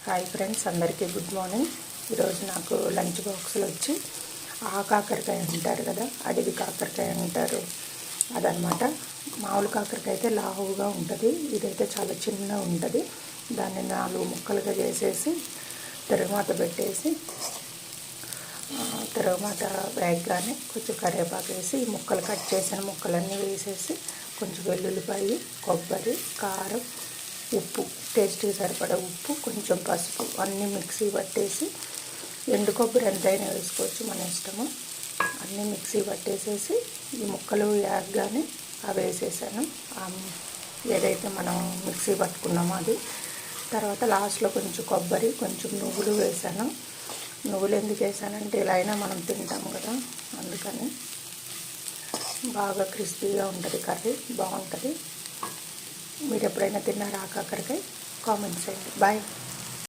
Hi friends, అందరికీ good morning. ఈరోజు నాకు లంచ్ బాక్స్లో వచ్చి కాకరకాయ అంటారు కదా, అడవి కాకరకాయ అంటారు అదనమాట. మామూలు కాకరకాయ అయితే లావుగా ఉంటుంది, ఇదైతే చాలా చిన్నగా ఉంటుంది. దాన్ని 4 ముక్కలుగా చేసేసి తిరగమాత పెట్టేసి తిరగమాత వేగగానే కొంచెం కరివేపాకు వేసి ఈ ముక్కలు కట్ చేసిన ముక్కలన్నీ వేసేసి కొంచెం వెల్లుల్లిపాయ, కొబ్బరి, కారం, ఉప్పు, టేస్ట్కి సరిపడా ఉప్పు, కొంచెం పసుపు అన్నీ మిక్సీ పట్టేసి, ఎండు కొబ్బరి ఎంతైనా వేసుకోవచ్చు, మన ఇష్టము. అన్నీ మిక్సీ పట్టేసేసి ఈ ముక్కలు వేగగానే అవి వేసేసాను, ఏదైతే మనం మిక్సీ పట్టుకున్నామో అది. తర్వాత లాస్ట్లో కొంచెం కొబ్బరి, కొంచెం నువ్వులు వేసాను. నువ్వులు ఎందుకు వేసానంటే ఇలా అయినా మనం తింటాము కదా, అందుకని బాగా క్రిస్పీగా ఉంటుంది, కర్రీ బాగుంటుంది. మీరు ఎప్పుడైనా తిన్నారా కాకరకాయ? కామెంట్ చేయండి. బాయ్.